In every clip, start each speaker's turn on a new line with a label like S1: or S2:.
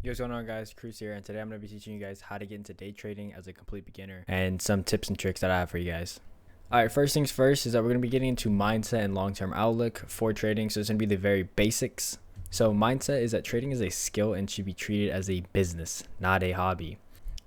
S1: Yo, what's going on, guys? Cruisc here, and today I'm going to be teaching you guys how to get into day trading as a complete beginner and some tips and tricks that I have for you guys. All right, first things first is that we're going to be getting into mindset and long-term outlook for trading. So it's going to be the very basics. So mindset is that trading is a skill and should be treated as a business, not a hobby.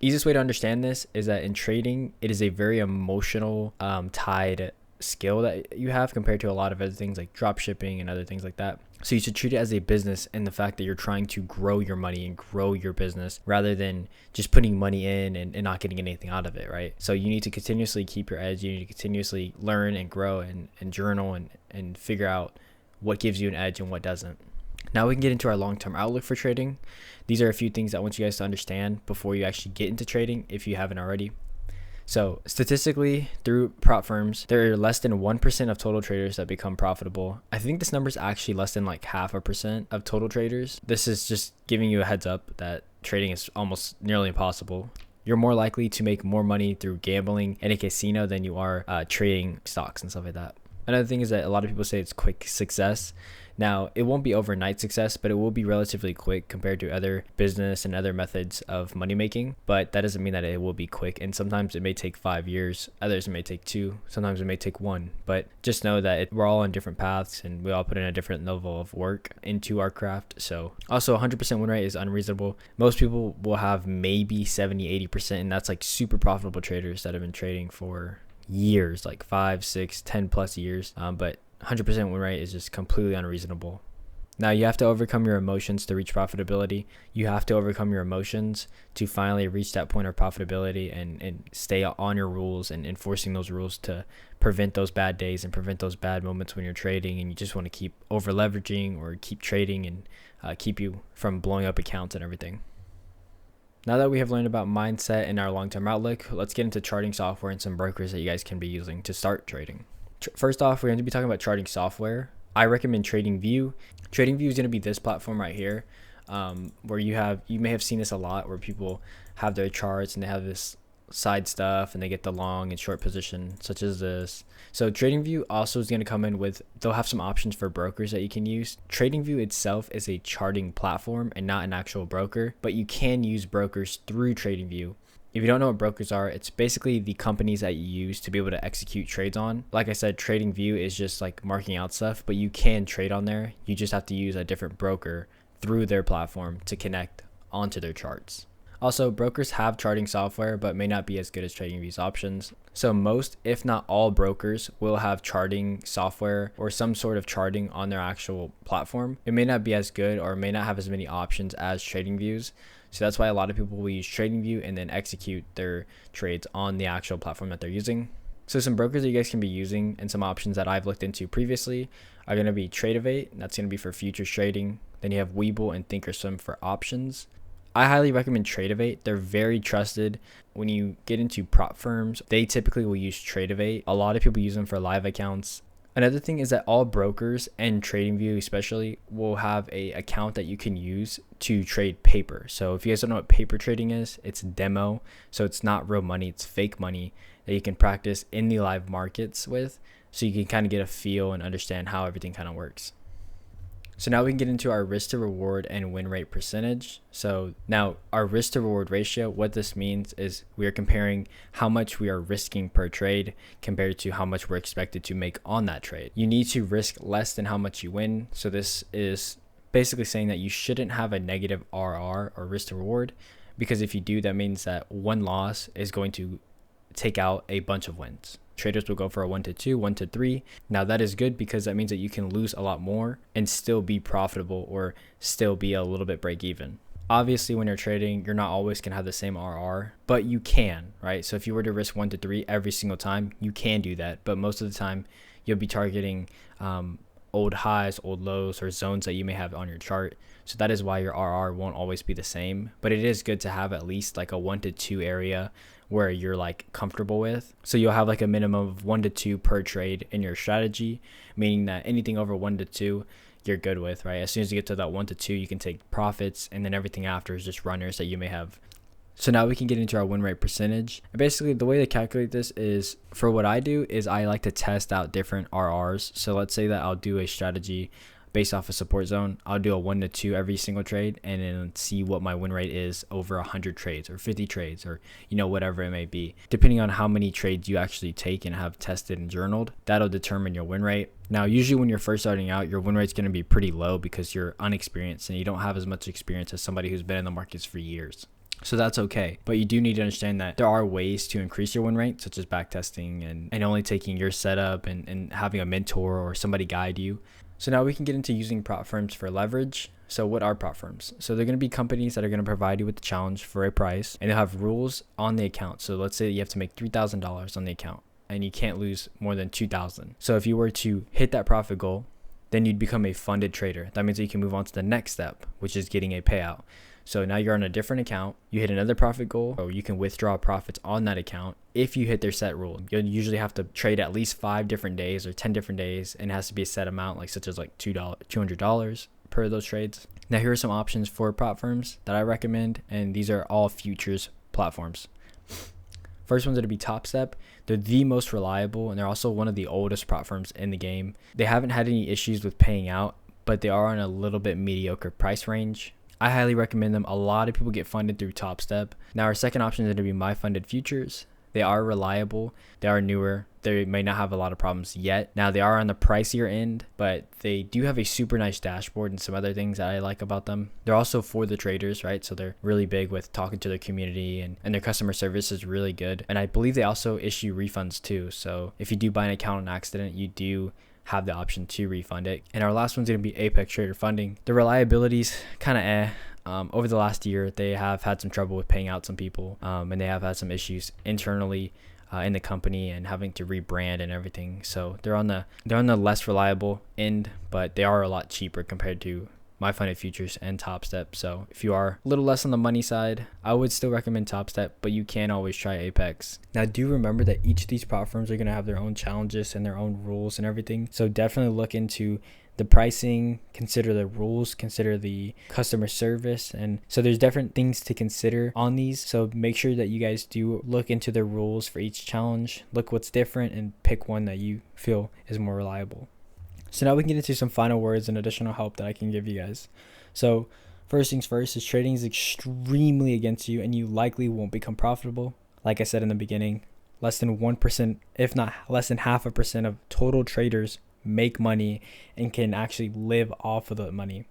S1: Easiest way to understand this is that in trading, it is a very emotional tied skill that you have compared to a lot of other things like drop shipping and other things like that. So you should treat it as a business in the fact that you're trying to grow your money and grow your business rather than just putting money in and not getting anything out of it, right? So you need to continuously keep your edge. You need to continuously learn and grow and journal and figure out what gives you an edge and what doesn't. Now we can get into our long-term outlook for trading. These are a few things I want you guys to understand before you actually get into trading if you haven't already. So statistically, through prop firms, there are less than 1% of total traders that become profitable. I think this number is actually less than like 0.5% of total traders. This is just giving you a heads up that trading is almost nearly impossible. You're more likely to make more money through gambling in a casino than you are trading stocks and stuff like that. Another thing is that a lot of people say it's quick success. Now, it won't be overnight success, but it will be relatively quick compared to other business and other methods of money making. But that doesn't mean that it will be quick. And sometimes it may take 5 years. Others it may take 2. Sometimes it may take 1. But just know that we're all on different paths and we all put in a different level of work into our craft. So also 100% win rate is unreasonable. Most people will have maybe 70-80%. And that's like super profitable traders that have been trading for years, like 5, 6, 10 plus years. But 100% win rate is just completely unreasonable. Now you have to overcome your emotions to reach profitability. You have to overcome your emotions to finally reach that point of profitability and stay on your rules and enforcing those rules to prevent those bad days and prevent those bad moments when you're trading and you just want to keep over leveraging or keep trading and keep you from blowing up accounts and everything. Now that we have learned about mindset and our long-term outlook, let's get into charting software and some brokers that you guys can be using to start trading. First off, we're going to be talking about charting software. I recommend TradingView. TradingView is going to be this platform right here, where you may have seen this a lot, where people have their charts and they have this side stuff and they get the long and short position, such as this. So TradingView also is going to come in with, they'll have some options for brokers that you can use. TradingView itself is a charting platform and not an actual broker, but you can use brokers through TradingView. If you don't know what brokers are, it's basically the companies that you use to be able to execute trades on. Like I said, TradingView is just like marking out stuff, but you can trade on there. You just have to use a different broker through their platform to connect onto their charts. Also, brokers have charting software, but may not be as good as TradingView's options. So most, if not all brokers will have charting software or some sort of charting on their actual platform. It may not be as good or may not have as many options as TradingView's. So that's why a lot of people will use TradingView and then execute their trades on the actual platform that they're using. So some brokers that you guys can be using and some options that I've looked into previously are going to be Tradovate. That's going to be for futures trading. Then you have Webull and ThinkOrSwim for options. I highly recommend Tradovate. They're very trusted. When you get into prop firms, they typically will use Tradovate. A lot of people use them for live accounts. Another thing is that all brokers and TradingView especially will have a account that you can use to trade paper. So if you guys don't know what paper trading is, it's demo. So it's not real money, it's fake money that you can practice in the live markets with. So you can kind of get a feel and understand how everything kind of works. So now we can get into our risk to reward and win rate percentage. So now our risk to reward ratio, what this means is we are comparing how much we are risking per trade compared to how much we're expected to make on that trade. You need to risk less than how much you win. So this is basically saying that you shouldn't have a negative RR or risk to reward, because if you do, that means that one loss is going to take out a bunch of wins. Traders will go for a 1 to 2, 1 to 3. Now that is good because that means that you can lose a lot more and still be profitable or still be a little bit break even. Obviously, when you're trading, you're not always going to have the same RR, but you can, right? So if you were to risk 1 to 3 every single time, you can do that. But most of the time, you'll be targeting old highs, old lows, or zones that you may have on your chart. So that is why your RR won't always be the same. But it is good to have at least like a 1 to 2 area where you're like comfortable with. So you'll have like a minimum of 1 to 2 per trade in your strategy, meaning that anything over 1 to 2 you're good with, right? As soon as you get to that 1 to 2, you can take profits, and then everything after is just runners that you may have. So now we can get into our win rate percentage. And basically the way to calculate this is, for what I do is I like to test out different RRs. So let's say that I'll do a strategy based off a support zone. I'll do a 1 to 2 every single trade and then see what my win rate is over 100 trades or 50 trades or, whatever it may be. Depending on how many trades you actually take and have tested and journaled, that'll determine your win rate. Now, usually when you're first starting out, your win rate's going to be pretty low because you're unexperienced and you don't have as much experience as somebody who's been in the markets for years. So that's okay. But you do need to understand that there are ways to increase your win rate, such as backtesting and only taking your setup and having a mentor or somebody guide you. So now we can get into using prop firms for leverage. So what are prop firms? So they're going to be companies that are going to provide you with the challenge for a price, and they'll have rules on the account. So let's say you have to make $3,000 on the account and you can't lose more than $2,000. So if you were to hit that profit goal, then you'd become a funded trader. That means that you can move on to the next step, which is getting a payout. So now you're on a different account, you hit another profit goal, or you can withdraw profits on that account if you hit their set rule. You'll usually have to trade at least 5 different days or 10 different days, and it has to be a set amount, like such as like $200 per those trades. Now here are some options for prop firms that I recommend, and these are all futures platforms. First one's going to be Topstep. They're the most reliable, and they're also one of the oldest prop firms in the game. They haven't had any issues with paying out, but they are on a little bit mediocre price range. I highly recommend them. A lot of people get funded through Topstep. Now our second option is going to be MyFundedFutures. They are reliable. They are newer. They may not have a lot of problems yet. Now they are on the pricier end, but they do have a super nice dashboard and some other things that I like about them. They're also for the traders, right? So they're really big with talking to their community, and their customer service is really good. And I believe they also issue refunds too. So if you do buy an account on accident, you do have the option to refund it. And our last one's going to be ApexTraderFunding. The reliability's kind of over the last year, they have had some trouble with paying out some people, and they have had some issues internally in the company and having to rebrand and everything. So they're on the less reliable end, but they are a lot cheaper compared to MyFundedFutures and Topstep. So if you are a little less on the money side, I would still recommend Topstep, but you can always try Apex. Now do remember that each of these prop firms are going to have their own challenges and their own rules and everything. So definitely look into the pricing, consider the rules, consider the customer service. And so there's different things to consider on these. So make sure that you guys do look into the rules for each challenge, look what's different, and pick one that you feel is more reliable. So now we can get into some final words and additional help that I can give you guys. So first things first is trading is extremely against you, and you likely won't become profitable. Like I said in the beginning, less than 1%, if not less than 0.5% of total traders make money and can actually live off of the money.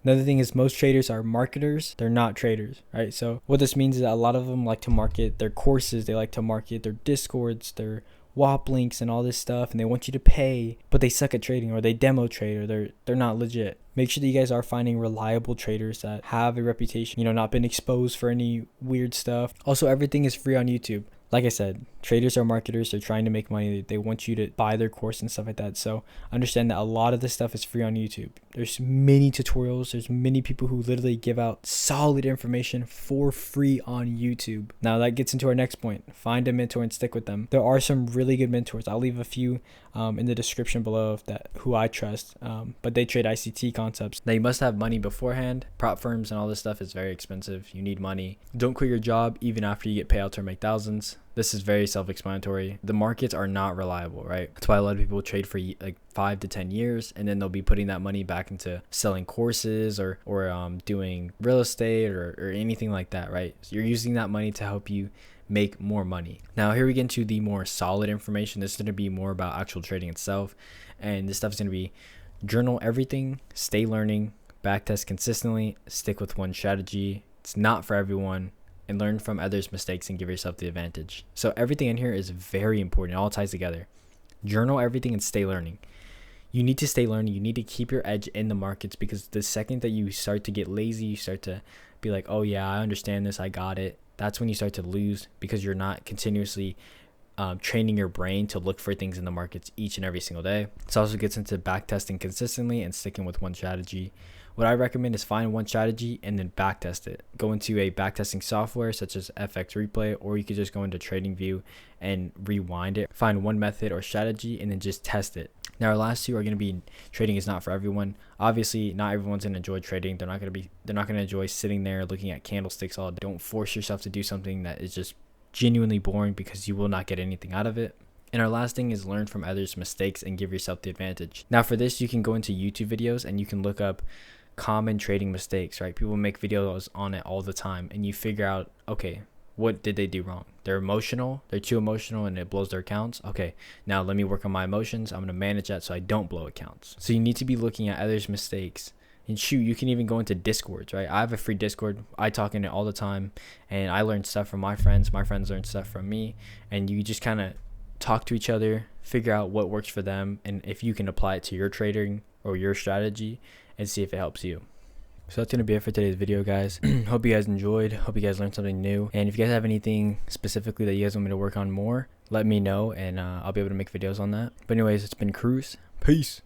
S1: Another thing is most traders are marketers. They're not traders, right? So what this means is that a lot of them like to market their courses. They like to market their Discords, their WAP links and all this stuff, and they want you to pay, but they suck at trading, or they demo trade, or they're not legit. Make sure that you guys are finding reliable traders that have a reputation, not been exposed for any weird stuff. Also, everything is free on YouTube. Like I said, traders are marketers. They're trying to make money. They want you to buy their course and stuff like that. So understand that a lot of this stuff is free on YouTube. There's many tutorials. There's many people who literally give out solid information for free on YouTube. Now that gets into our next point. Find a mentor and stick with them. There are some really good mentors. I'll leave a few in the description below of that who I trust. But they trade ICT concepts. Now you must have money beforehand. Prop firms and all this stuff is very expensive. You need money. Don't quit your job even after you get payouts or make thousands. This is very self-explanatory. The markets are not reliable, right? That's why a lot of people trade for like 5 to 10 years, and then they'll be putting that money back into selling courses or doing real estate or anything like that, right? So you're using that money to help you make more money. Now here we get into the more solid information. This is going to be more about actual trading itself, and this stuff is going to be journal everything, stay learning, backtest consistently, stick with one strategy. It's not for everyone. And learn from others' mistakes and give yourself the advantage. So everything in here is very important. It all ties together. Journal everything and stay learning. You need to stay learning. You need to keep your edge in the markets, because the second that you start to get lazy, you start to be like, oh yeah, I understand this, I got it. That's when you start to lose, because you're not continuously training your brain to look for things in the markets each and every single day. This also gets into backtesting consistently and sticking with one strategy. What I recommend is find one strategy and then backtest it. Go into a backtesting software such as FX Replay, or you could just go into TradingView and rewind it. Find one method or strategy and then just test it. Now our last two are going to be trading is not for everyone. Obviously, not everyone's going to enjoy trading. They're not going to enjoy sitting there looking at candlesticks all day. Don't force yourself to do something that is just genuinely boring, because you will not get anything out of it. And our last thing is learn from others' mistakes and give yourself the advantage. Now for this, you can go into YouTube videos and you can look up common trading mistakes, right? People make videos on it all the time, and you figure out, okay, what did they do wrong? They're emotional, they're too emotional and it blows their accounts. Okay, now let me work on my emotions. I'm going to manage that so I don't blow accounts. So you need to be looking at others' mistakes. And shoot, you can even go into Discords, right? I have a free Discord. I talk in it all the time, and I learn stuff from my friends. My friends learn stuff from me, and you just kind of talk to each other, figure out what works for them, and if you can apply it to your trading or your strategy and see if it helps you. So that's going to be it for today's video, guys. Hope you guys enjoyed. Hope you guys learned something new. And if you guys have anything specifically that you guys want me to work on more, let me know, and I'll be able to make videos on that. But anyways, it's been Cruisc. Peace.